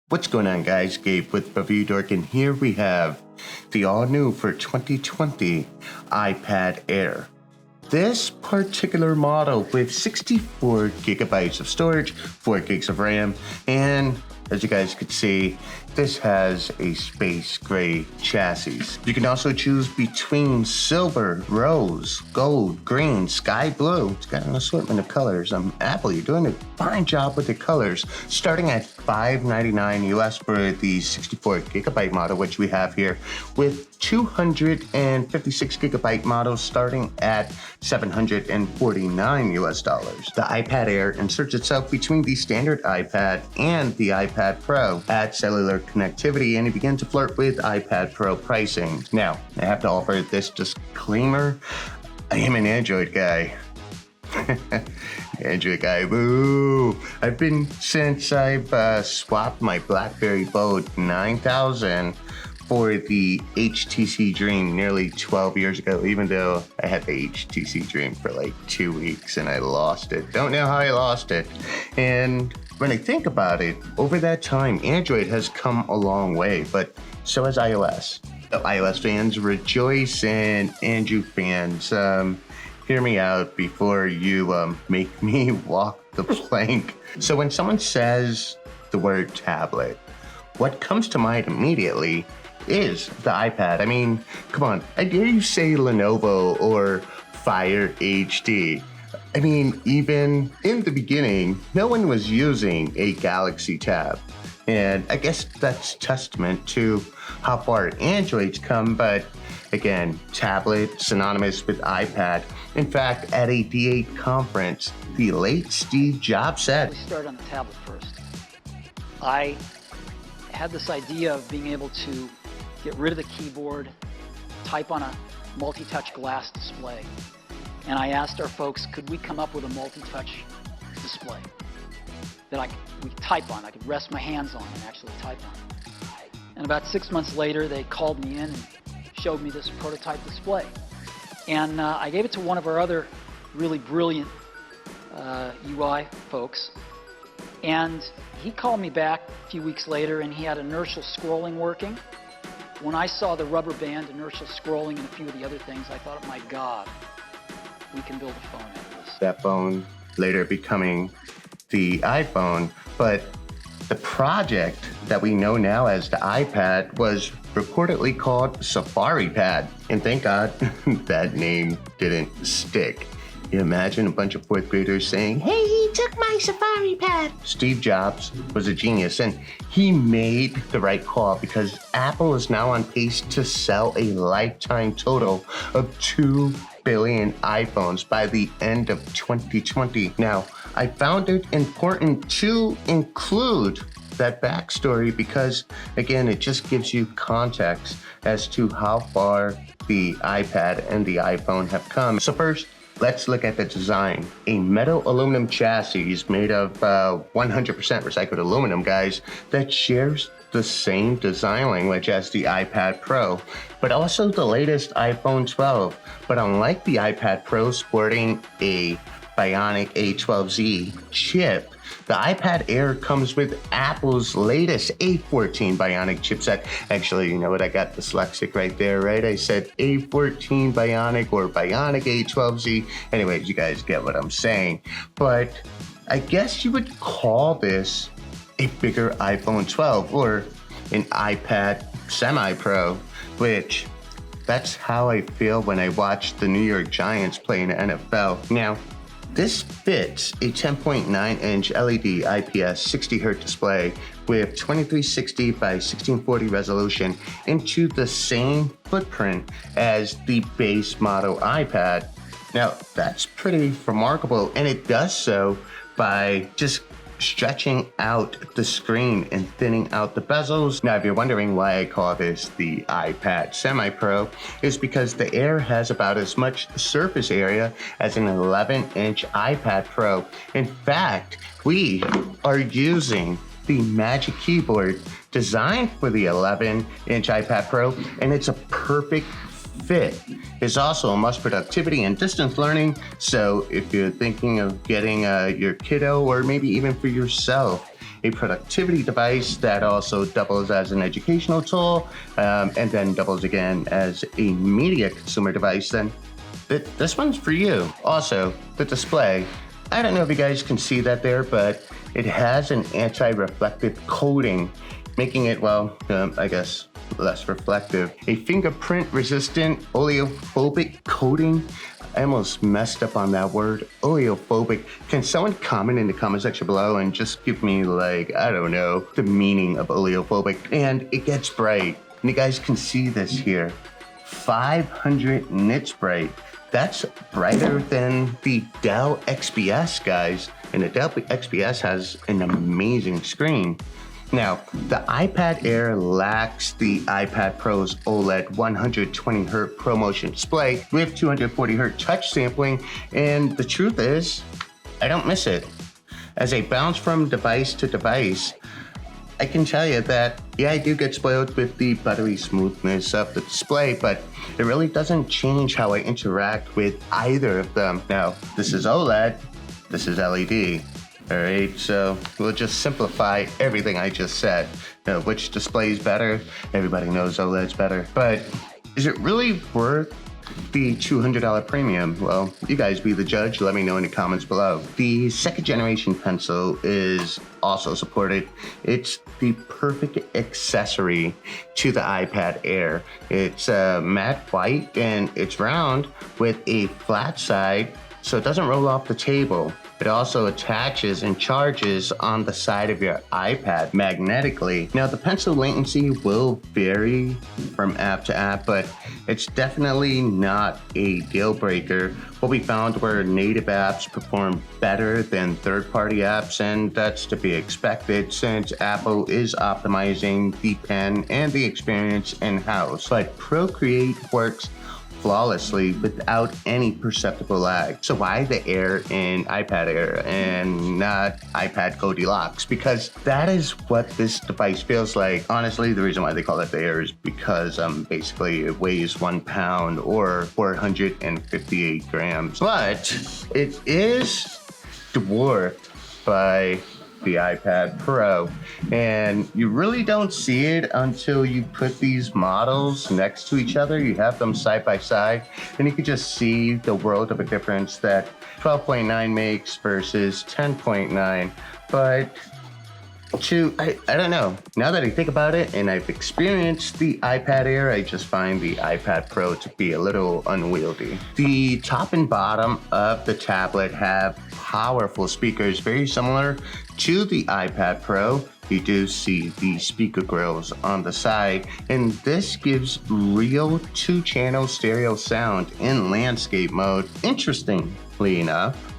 What's going on, guys? Gabe with ReviewDork, and here we have the all-new for 2020 iPad Air. This particular model with 64 gigabytes of storage, 4 gigs of RAM, and as you guys could see, this has a space gray chassis. You can also choose between silver, rose, gold, green, sky blue. It's got an assortment of colors. Apple, you're doing a fine job with the colors. Starting at $599 US for the 64 gigabyte model, which we have here, with 256 gigabyte models starting at $749 US. The iPad Air inserts itself between the standard iPad and the iPad Pro, adds cellular connectivity, and you begin to flirt with iPad Pro pricing. Now, I have to offer this disclaimer. I am an Android guy. Android guy, boo! I've been since I've swapped my BlackBerry Bold 9000 for the HTC Dream nearly 12 years ago, even though I had the HTC Dream for like 2 weeks and I lost it. Don't know how I lost it. And when I think about it, over that time, Android has come a long way, but so has iOS. The iOS fans rejoice, and Android fans, hear me out before you make me walk the plank. So when someone says the word tablet, what comes to mind immediately is the iPad. I mean, come on, I dare you say Lenovo or Fire HD. I mean, even in the beginning, no one was using a Galaxy Tab. And I guess that's testament to how far Android's come, but again, tablet synonymous with iPad. In fact, at a D8 conference, the late Steve Jobs said, We started on the tablet first. I had this idea of being able to get rid of the keyboard, type on a multi-touch glass display. And I asked our folks, could we come up with a multi-touch display that we could type on? I could rest my hands on and actually type on. And about 6 months later, they called me in and showed me this prototype display. And I gave it to one of our other really brilliant UI folks. And he called me back a few weeks later, and he had inertial scrolling working. When I saw the rubber band, inertial scrolling, and a few of the other things, I thought, oh my God, we can build a phone out of this. That phone later becoming the iPhone, but the project that we know now as the iPad was reportedly called Safari Pad, and thank God that name didn't stick. You imagine a bunch of fourth graders saying, "Hey, he took my Safari Pad." Steve Jobs was a genius, and he made the right call because Apple is now on pace to sell a lifetime total of 2 billion iPhones by the end of 2020. Now, I found it important to include that backstory because, again, it just gives you context as to how far the iPad and the iPhone have come. So first, let's look at the design. A metal aluminum chassis is made of 100% recycled aluminum, guys, that shares the same design language as the iPad Pro, but also the latest iPhone 12. But unlike the iPad Pro sporting a Bionic A12Z chip, the iPad Air comes with Apple's latest A14 Bionic chipset. Actually, you know what? I got dyslexic right there, right? I said A14 Bionic or Bionic A12Z. Anyways, you guys get what I'm saying. But I guess you would call this a bigger iPhone 12 or an iPad Semi-Pro, which that's how I feel when I watch the New York Giants play in the NFL. Now, this fits a 10.9-inch LED IPS 60Hz display with 2360 by 1640 resolution into the same footprint as the base model iPad. Now, that's pretty remarkable, and it does so by just stretching out the screen and thinning out the bezels. Now, if you're wondering why I call this the iPad Semi-Pro, it's because the Air has about as much surface area as an 11-inch iPad Pro. In fact, we are using the Magic Keyboard designed for the 11-inch iPad Pro, and it's a perfect fit. It's also a must productivity and distance learning, so if you're thinking of getting your kiddo or maybe even for yourself a productivity device that also doubles as an educational tool, and then doubles again as a media consumer device, then this one's for you. Also, the display. I don't know if you guys can see that there, but it has an anti-reflective coating, making it, well, I guess, less reflective. A fingerprint-resistant oleophobic coating. I almost messed up on that word, oleophobic. Can someone comment in the comment section below and just give me, like, I don't know, the meaning of oleophobic? And it gets bright. And you guys can see this here. 500 nits bright. That's brighter than the Dell XPS, guys. And the Dell XPS has an amazing screen. Now, the iPad Air lacks the iPad Pro's OLED 120Hz ProMotion display with 240Hz touch sampling, and the truth is, I don't miss it. As I bounce from device to device, I can tell you that, yeah, I do get spoiled with the buttery smoothness of the display, but it really doesn't change how I interact with either of them. Now, this is OLED, this is LED. All right, so we'll just simplify everything I just said. You know, which display is better? Everybody knows OLED's better. But is it really worth the $200 premium? Well, you guys be the judge. Let me know in the comments below. The second generation pencil is also supported. It's the perfect accessory to the iPad Air. It's matte white and it's round with a flat side, so it doesn't roll off the table. It also attaches and charges on the side of your iPad magnetically. Now, the pencil latency will vary from app to app, but it's definitely not a deal breaker. What we found were native apps perform better than third-party apps, and that's to be expected since Apple is optimizing the pen and the experience in-house. But Procreate works flawlessly without any perceptible lag. So why the Air in iPad Air and not iPad Goldilocks? Because that is what this device feels like. Honestly, the reason why they call it the Air is because basically it weighs 1 pound or 458 grams. But it is dwarfed by the iPad Pro, and you really don't see it until you put these models next to each other. You have them side by side, and you can just see the world of a difference that 12.9 makes versus 10.9. But I don't know. Now that I think about it and I've experienced the iPad Air, I just find the iPad Pro to be a little unwieldy. The top and bottom of the tablet have powerful speakers, very similar to the iPad Pro. You do see the speaker grills on the side, and this gives real 2-channel stereo sound in landscape mode. Interestingly enough,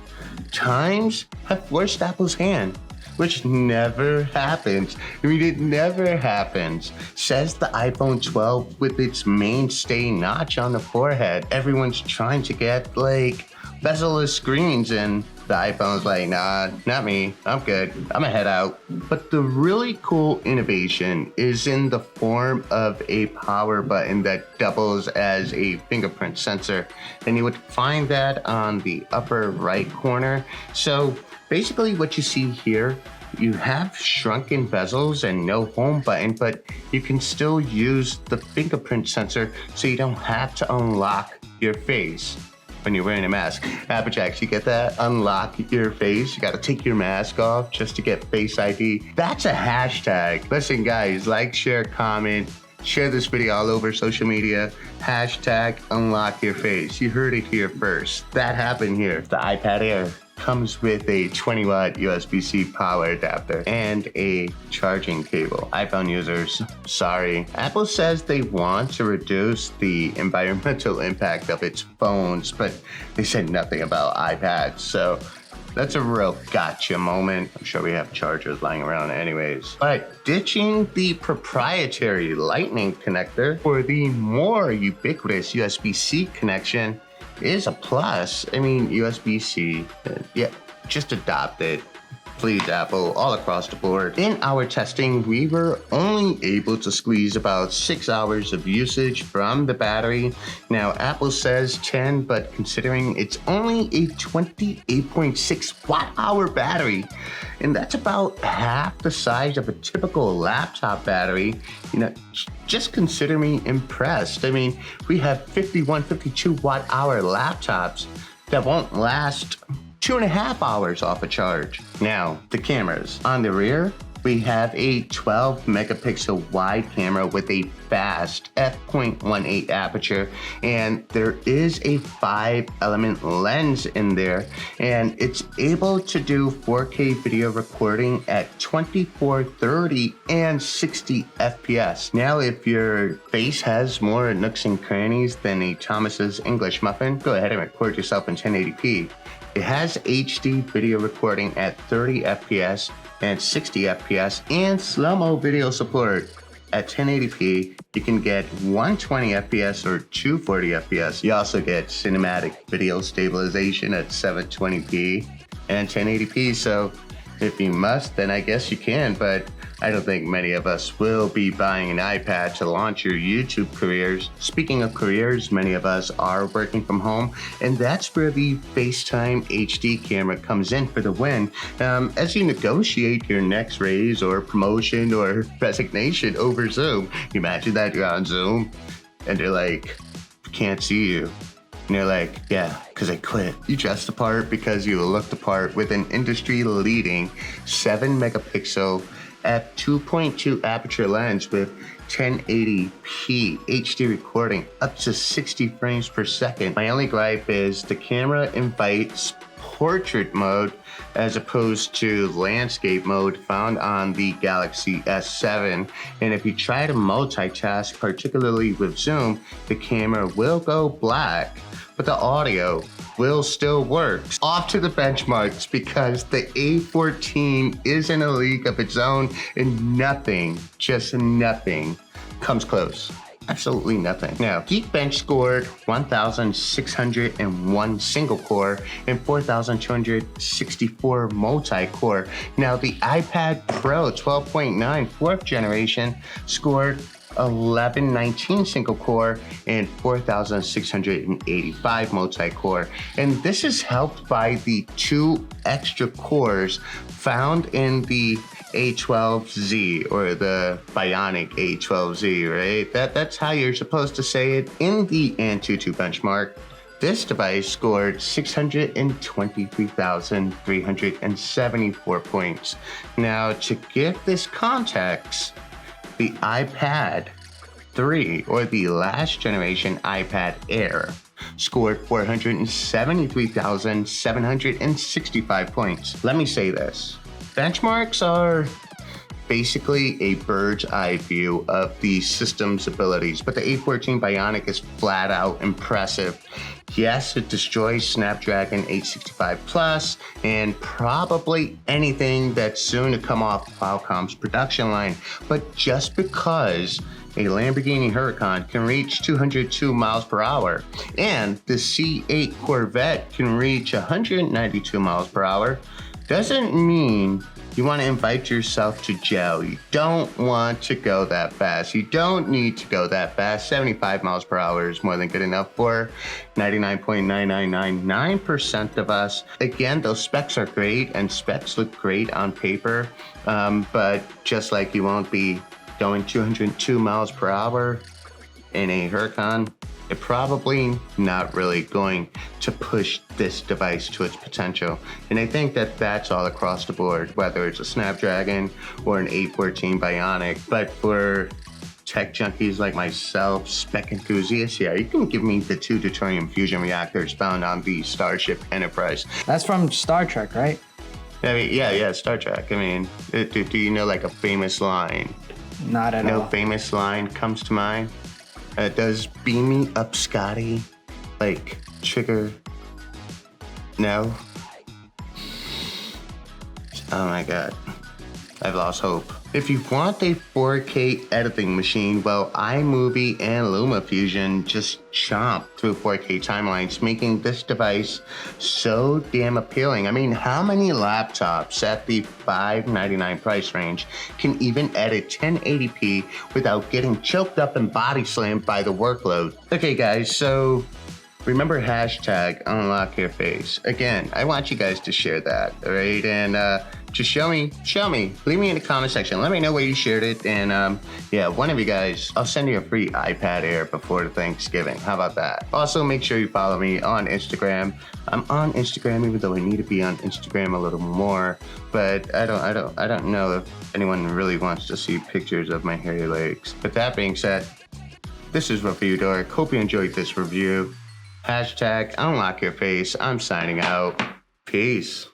times have forced Apple's hand, which never happens. I mean, it never happens. Says the iPhone 12 with its mainstay notch on the forehead. Everyone's trying to get like bezel-less screens, and the iPhone's like, nah, not me, I'm good, I'm gonna head out. But the really cool innovation is in the form of a power button that doubles as a fingerprint sensor. And you would find that on the upper right corner. So basically what you see here, you have shrunken bezels and no home button, but you can still use the fingerprint sensor so you don't have to unlock your face when you're wearing a mask. Applejack, you get that? Unlock your face. You gotta take your mask off just to get Face ID. That's a hashtag. Listen, guys, like, share, comment, share this video all over social media. Hashtag unlock your face. You heard it here first. That happened here. The iPad Air comes with a 20-watt USB-C power adapter and a charging cable. iPhone users, sorry. Apple says they want to reduce the environmental impact of its phones, but they said nothing about iPads, so that's a real gotcha moment. I'm sure we have chargers lying around anyways. But ditching the proprietary Lightning connector for the more ubiquitous USB-C connection is a plus. I mean, USB-C, yeah, just adopt it. Please, Apple, all across the board. In our testing, we were only able to squeeze about 6 hours of usage from the battery. Now, Apple says 10, but considering it's only a 28.6 watt-hour battery, and that's about half the size of a typical laptop battery, just consider me impressed. I mean, we have 51, 52 watt-hour laptops that won't last 2.5 hours off a charge. Now, the cameras. On the rear, we have a 12 megapixel wide camera with a fast f.18 aperture, and there is a 5-element lens in there, and it's able to do 4K video recording at 2430 and 60 FPS. Now, if your face has more nooks and crannies than a Thomas's English muffin, go ahead and record yourself in 1080p. It has HD video recording at 30 FPS and 60 FPS and slow-mo video support. At 1080p, you can get 120 FPS or 240 FPS. You also get cinematic video stabilization at 720p and 1080p. So if you must, then I guess you can, but I don't think many of us will be buying an iPad to launch your YouTube careers. Speaking of careers, many of us are working from home, and that's where the FaceTime HD camera comes in for the win. As you negotiate your next raise or promotion or resignation over Zoom, you imagine that you're on Zoom and they're like, can't see you. And you're like, yeah, because I quit. You dressed the part because you looked the part with an industry-leading 7 megapixel f2.2 aperture lens with 1080p HD recording up to 60 frames per second. My only gripe is the camera invites portrait mode as opposed to landscape mode found on the Galaxy S7. And if you try to multitask, particularly with Zoom, the camera will go black, but the audio will still work. Off to the benchmarks, because the A14 is in a league of its own, and nothing, just nothing, comes close. Absolutely nothing. Now, Geekbench scored 1,601 single core and 4,264 multi-core. Now, the iPad Pro 12.9 4th generation scored 1119 single core and 4,685 multi-core. And this is helped by the 2 extra cores found in the A12Z, or the Bionic A12Z, right? That's how you're supposed to say it in the Antutu benchmark. This device scored 623,374 points. Now, to give this context, the iPad 3, or the last generation iPad Air, scored 473,765 points. Let me say this. Benchmarks are basically a bird's eye view of the system's abilities, but the A14 Bionic is flat out impressive. Yes, it destroys Snapdragon 865 Plus and probably anything that's soon to come off Qualcomm's production line, but just because a Lamborghini Huracan can reach 202 miles per hour and the C8 Corvette can reach 192 miles per hour doesn't mean you want to invite yourself to jail. You don't want to go that fast. You don't need to go that fast. 75 miles per hour is more than good enough for 99.9999% of us. Again, those specs are great, and specs look great on paper, but just like you won't be going 202 miles per hour in a Huracan, it probably not really going to push this device to its potential. And I think that that's all across the board, whether it's a Snapdragon or an A14 Bionic. But for tech junkies like myself, spec enthusiasts, yeah, you can give me the 2 deuterium fusion reactors found on the Starship Enterprise. That's from Star Trek, right? I mean, yeah, Star Trek. I mean, do you know like a famous line? Not at all. No famous line comes to mind? Does beam me up, Scotty, like trigger? No? Oh my God. I've lost hope. If you want a 4K editing machine, well, iMovie and LumaFusion just chomp through 4K timelines, making this device so damn appealing. I mean, how many laptops at the $599 price range can even edit 1080p without getting choked up and body slammed by the workload? Okay, guys, so remember hashtag unlock your face. Again, I want you guys to share that, all right? And just show me, leave me in the comment section. Let me know where you shared it. And yeah, one of you guys, I'll send you a free iPad Air before Thanksgiving. How about that? Also, make sure you follow me on Instagram. I'm on Instagram, even though I need to be on Instagram a little more, but I don't know if anyone really wants to see pictures of my hairy legs. But that being said, this is ReviewDork. Hope you enjoyed this review. Hashtag unlock your face. I'm signing out. Peace.